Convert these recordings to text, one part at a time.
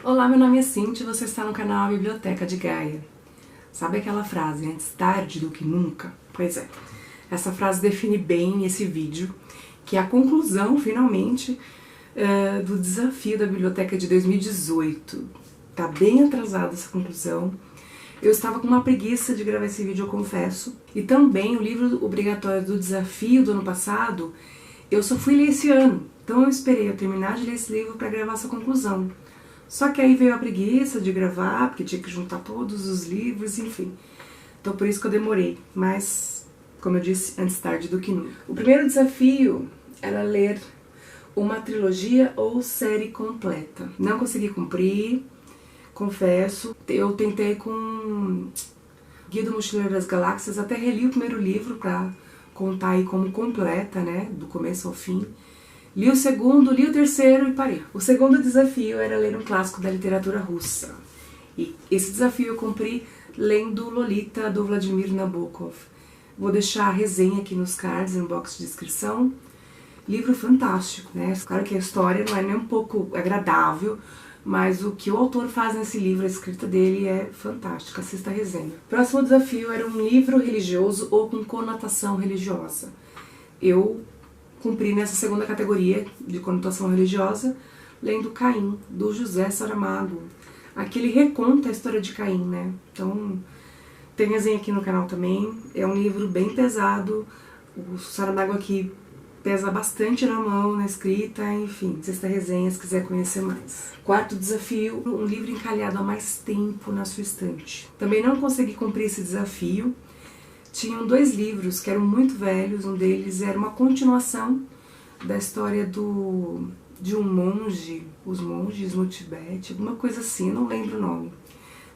Olá, meu nome é Cintia e você está no canal Biblioteca de Gaia. Sabe aquela frase, antes tarde do que nunca? Pois é, essa frase define bem esse vídeo, que é a conclusão, finalmente, do desafio da Biblioteca de 2018. Tá bem atrasada essa conclusão. Eu estava com uma preguiça de gravar esse vídeo, eu confesso. E também o livro obrigatório do desafio do ano passado, eu só fui ler esse ano. Então eu esperei eu terminar de ler esse livro para gravar essa conclusão. Só que aí veio a preguiça de gravar, porque tinha que juntar todos os livros, enfim. Então por isso que eu demorei, mas, como eu disse, antes tarde do que nunca. O primeiro desafio era ler uma trilogia ou série completa. Não consegui cumprir, confesso. Eu tentei com Guia do Mochileiro das Galáxias, até reli o primeiro livro pra contar aí como completa, né, do começo ao fim. Li o segundo, li o terceiro e parei. O segundo desafio era ler um clássico da literatura russa. E esse desafio eu cumpri lendo Lolita, do Vladimir Nabokov. Vou deixar a resenha aqui nos cards, no box de descrição. Livro fantástico, né? Claro que a história não é nem um pouco agradável, mas o que o autor faz nesse livro, a escrita dele é fantástica. Assista a resenha. O próximo desafio era um livro religioso ou com conotação religiosa. Eu cumpri nessa segunda categoria de conotação religiosa, lendo Caim, do José Saramago. Aqui ele reconta a história de Caim, né? Então, tem resenha aqui no canal também. É um livro bem pesado. O Saramago aqui pesa bastante na mão, na escrita, enfim. Assista a resenha se quiser conhecer mais. Quarto desafio, um livro encalhado há mais tempo na sua estante. Também não consegui cumprir esse desafio. Tinham dois livros que eram muito velhos, um deles era uma continuação da história de um monge, os monges no Tibete, alguma coisa assim, não lembro o nome.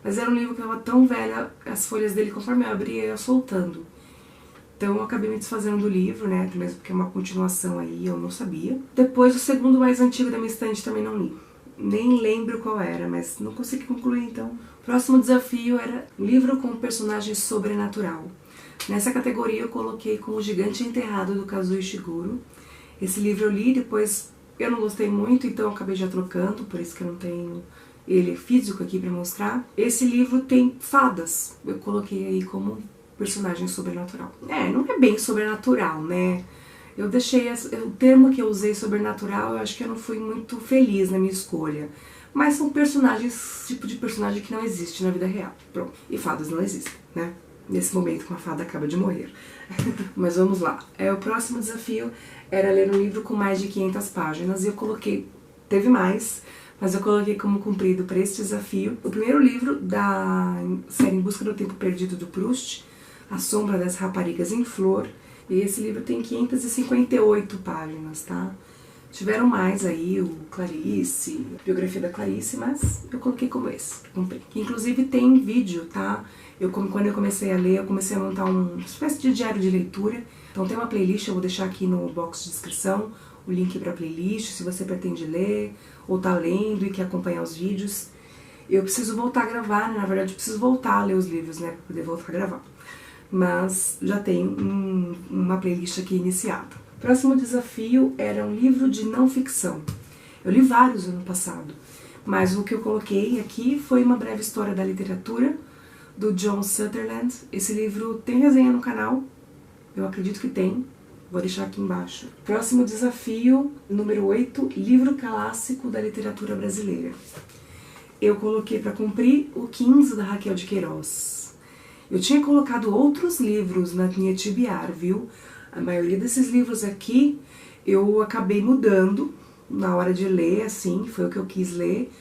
Mas era um livro que estava tão velho, as folhas dele, conforme eu abria, eu ia soltando. Então eu acabei me desfazendo do livro, né, mesmo porque é uma continuação aí, eu não sabia. Depois o segundo mais antigo da minha estante também não li. Nem lembro qual era, mas não consegui concluir então. O próximo desafio era um livro com um personagem sobrenatural. Nessa categoria eu coloquei com O Gigante Enterrado, do Kazuo Ishiguro. Esse livro eu li, depois eu não gostei muito, então eu acabei já trocando, por isso que eu não tenho ele físico aqui pra mostrar. Esse livro tem fadas, eu coloquei aí como personagem sobrenatural. Não é bem sobrenatural, né? Eu deixei o termo que eu usei, sobrenatural, eu acho que eu não fui muito feliz na minha escolha. Mas são personagens, tipo de personagem que não existe na vida real. Pronto. E fadas não existem, né? Nesse momento que uma fada acaba de morrer. Mas vamos lá. O próximo desafio era ler um livro com mais de 500 páginas. E eu coloquei, teve mais, mas eu coloquei como cumprido para esse desafio o primeiro livro da série Em Busca do Tempo Perdido, do Proust, A Sombra das Raparigas em Flor. E esse livro tem 558 páginas, tá? Tiveram mais aí, o Clarice, a biografia da Clarice, mas eu coloquei como esse, cumpri. Inclusive tem vídeo, tá? Quando eu comecei a ler, eu comecei a montar uma espécie de diário de leitura. Então tem uma playlist, eu vou deixar aqui no box de descrição o link para a playlist, se você pretende ler, ou tá lendo e quer acompanhar os vídeos. Eu preciso voltar a gravar, né? Na verdade eu preciso voltar a ler os livros, né? Pra poder voltar a gravar. Mas já tenho uma playlist aqui iniciada. O próximo desafio era um livro de não ficção. Eu li vários ano passado, mas o que eu coloquei aqui foi Uma Breve História da Literatura, do John Sutherland. Esse livro tem resenha no canal, eu acredito que tem, vou deixar aqui embaixo. Próximo desafio, número 8, livro clássico da literatura brasileira. Eu coloquei para cumprir o 15 da Raquel de Queiroz. Eu tinha colocado outros livros na minha TBR, viu? A maioria desses livros aqui eu acabei mudando na hora de ler, assim, foi o que eu quis ler.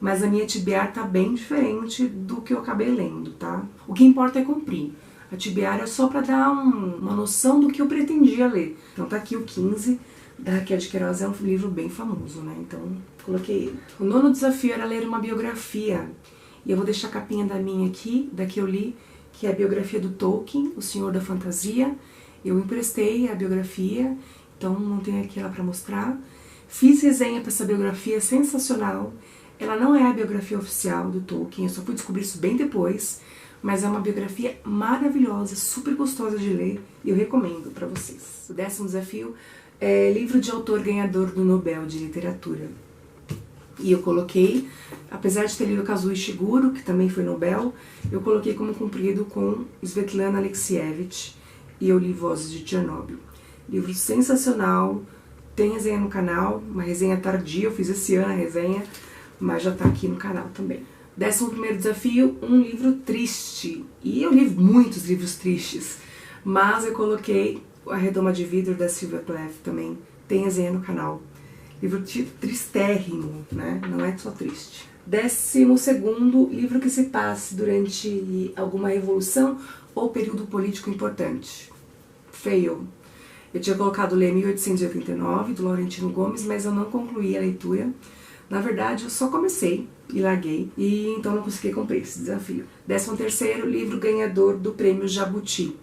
Mas a minha TBR tá bem diferente do que eu acabei lendo, tá? O que importa é cumprir. A TBR é só pra dar uma noção do que eu pretendia ler. Então tá aqui o 15 da Raquel de Queiroz, é um livro bem famoso, né? Então coloquei ele. O nono desafio era ler uma biografia. E eu vou deixar a capinha da minha aqui, da que eu li, que é a biografia do Tolkien, O Senhor da Fantasia. Eu emprestei a biografia, então não tenho aqui ela pra mostrar. Fiz resenha pra essa biografia, sensacional. Ela não é a biografia oficial do Tolkien, eu só fui descobrir isso bem depois, mas é uma biografia maravilhosa, super gostosa de ler e eu recomendo pra vocês. O 10º desafio é livro de autor ganhador do Nobel de Literatura. E eu coloquei, apesar de ter lido Kazuo Ishiguro, que também foi Nobel, eu coloquei como cumprido com Svetlana Alexievich, e eu li Vozes de Chernobyl. Livro sensacional, tem resenha no canal, uma resenha tardia, eu fiz esse ano a resenha, mas já tá aqui no canal também. 11º desafio, um livro triste. E eu li muitos livros tristes, mas eu coloquei A Redoma de Vidro, da Sylvia Plath, também tem resenha no canal. Livro tristérrimo, né? Não é só triste. 12º, livro que se passe durante alguma revolução ou período político importante. Fail. Eu tinha colocado ler 1889, do Laurentino Gomes, mas eu não concluí a leitura. Na verdade, eu só comecei e larguei, e então não consegui cumprir esse desafio. 13º, livro ganhador do Prêmio Jabuti.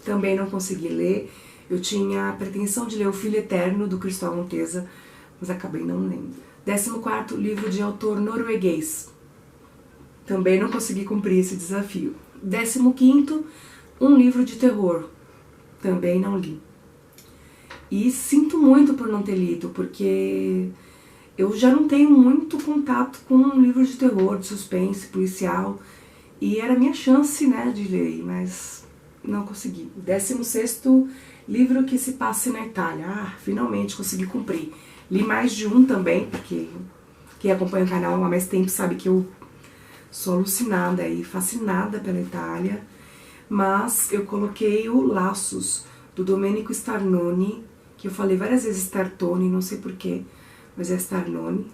Também não consegui ler. Eu tinha a pretensão de ler O Filho Eterno, do Cristóvão Teza, mas acabei não lendo. 14º, livro de autor norueguês. Também não consegui cumprir esse desafio. 15º, um livro de terror. Também não li. E sinto muito por não ter lido, porque eu já não tenho muito contato com um livro de terror, de suspense, policial, e era a minha chance, né, de ler, mas não consegui. 16º, livro que se passe na Itália. Ah, finalmente consegui cumprir. Li mais de um também, porque quem acompanha o canal há mais tempo sabe que eu sou alucinada e fascinada pela Itália, mas eu coloquei o Laços, do Domenico Starnoni, que eu falei várias vezes Startoni, não sei porquê, mas é Starnoni.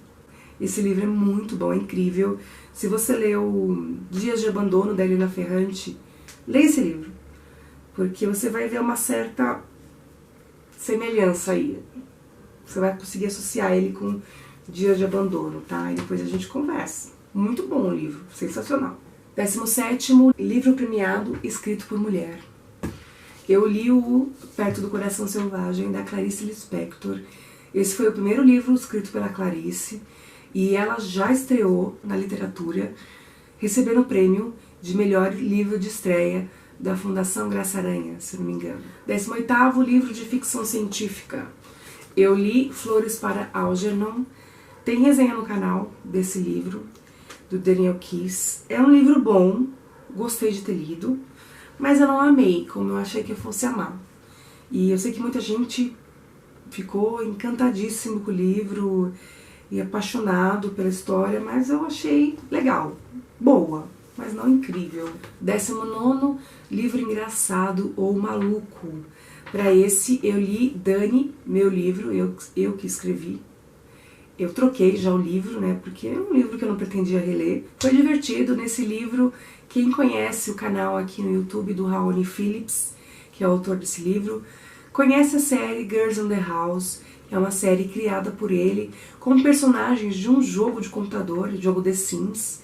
Esse livro é muito bom, é incrível. Se você leu Dias de Abandono, da Elena Ferrante, leia esse livro, porque você vai ver uma certa semelhança aí. Você vai conseguir associar ele com Dias de Abandono, tá? E depois a gente conversa. Muito bom o livro, sensacional. 17º, livro premiado escrito por mulher. Eu li o Perto do Coração Selvagem, da Clarice Lispector. Esse foi o primeiro livro escrito pela Clarice, e ela já estreou na literatura, recebendo o prêmio de melhor livro de estreia da Fundação Graça Aranha, se não me engano. 18º, livro de ficção científica. Eu li Flores para Algernon. Tem resenha no canal desse livro, do Daniel Keyes. É um livro bom, gostei de ter lido, mas eu não amei como eu achei que eu fosse amar. E eu sei que muita gente ficou encantadíssimo com o livro e apaixonado pela história, mas eu achei legal, boa, mas não incrível. 19º, livro engraçado ou maluco. Para esse eu li Dani, meu livro, eu que escrevi. Eu troquei já o livro, né, porque é um livro que eu não pretendia reler. Foi divertido nesse livro. Quem conhece o canal aqui no YouTube do Raoni Phillips, que é o autor desse livro, conhece a série Girls in the House, que é uma série criada por ele com personagens de um jogo de computador, o jogo The Sims.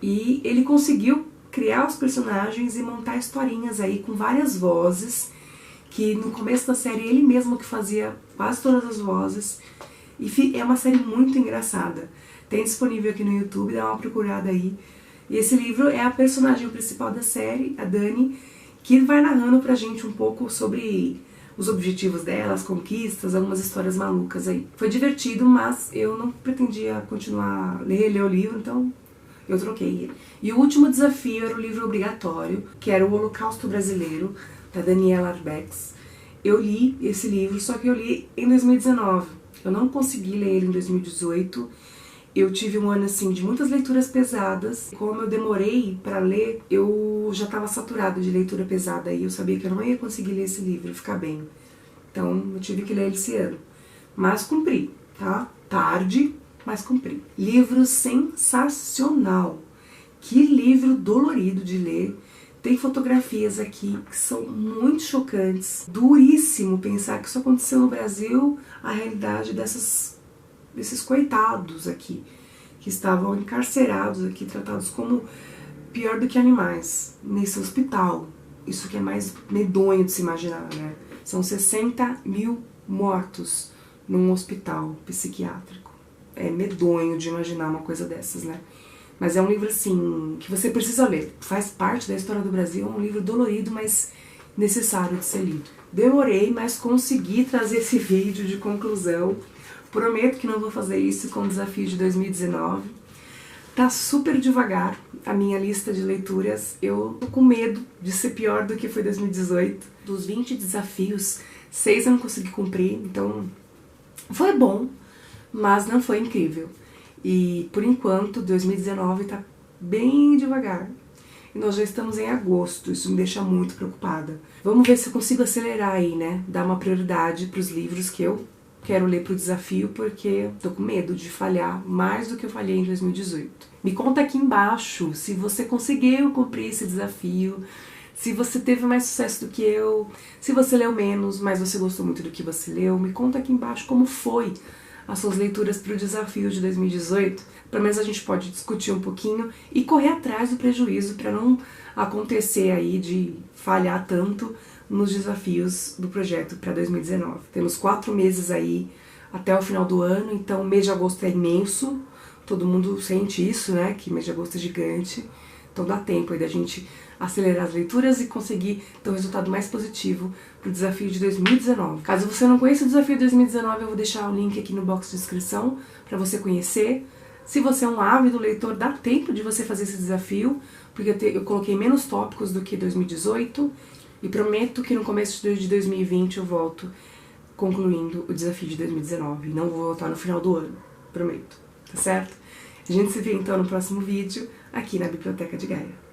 E ele conseguiu criar os personagens e montar historinhas aí com várias vozes, que no começo da série ele mesmo que fazia quase todas as vozes. E é uma série muito engraçada. Tem disponível aqui no YouTube, dá uma procurada aí. E esse livro é a personagem principal da série, a Dani, que vai narrando pra gente um pouco sobre os objetivos dela, as conquistas, algumas histórias malucas aí. Foi divertido, mas eu não pretendia continuar a ler o livro, então eu troquei ele. E o último desafio era o livro obrigatório, que era o Holocausto Brasileiro, da Daniela Arbex. Eu li esse livro, só que eu li em 2019. Eu não consegui ler ele em 2018. Eu tive um ano assim de muitas leituras pesadas. Como eu demorei para ler, eu já estava saturada de leitura pesada e eu sabia que eu não ia conseguir ler esse livro e ficar bem. Então eu tive que ler ele esse ano. Mas cumpri, tá? Tarde, mas cumpri. Livro sensacional. Que livro dolorido de ler. Tem fotografias aqui que são muito chocantes. Duríssimo pensar que isso aconteceu no Brasil, a realidade desses coitados aqui, que estavam encarcerados aqui, tratados como pior do que animais, nesse hospital. Isso que é mais medonho de se imaginar, né? São 60 mil mortos num hospital psiquiátrico. É medonho de imaginar uma coisa dessas, né? Mas é um livro, assim, que você precisa ler. Faz parte da história do Brasil, é um livro dolorido, mas necessário de ser lido. Demorei, mas consegui trazer esse vídeo de conclusão Prometo que não vou fazer isso com o desafio de 2019. Tá super devagar a minha lista de leituras. Eu tô com medo de ser pior do que foi 2018. Dos 20 desafios, 6 eu não consegui cumprir, então foi bom, mas não foi incrível. E por enquanto, 2019 tá bem devagar. E nós já estamos em agosto, isso me deixa muito preocupada. Vamos ver se eu consigo acelerar aí, né? Dar uma prioridade pros livros que eu quero ler pro desafio, porque tô com medo de falhar mais do que eu falhei em 2018. Me conta aqui embaixo se você conseguiu cumprir esse desafio, se você teve mais sucesso do que eu, se você leu menos, mas você gostou muito do que você leu. Me conta aqui embaixo como foi as suas leituras para o desafio de 2018. Pelo menos a gente pode discutir um pouquinho e correr atrás do prejuízo para não acontecer aí de falhar tanto nos desafios do projeto para 2019. Temos 4 meses aí até o final do ano, então o mês de agosto é imenso, todo mundo sente isso, né, que o mês de agosto é gigante, então dá tempo aí da gente acelerar as leituras e conseguir ter um resultado mais positivo para o desafio de 2019. Caso você não conheça o desafio de 2019, eu vou deixar o link aqui no box de descrição para você conhecer. Se você é um ávido leitor, dá tempo de você fazer esse desafio, porque eu coloquei menos tópicos do que 2018, e prometo que no começo de 2020 eu volto concluindo o desafio de 2019. Não vou voltar no final do ano, prometo, tá certo? A gente se vê então no próximo vídeo aqui na Biblioteca de Gaia.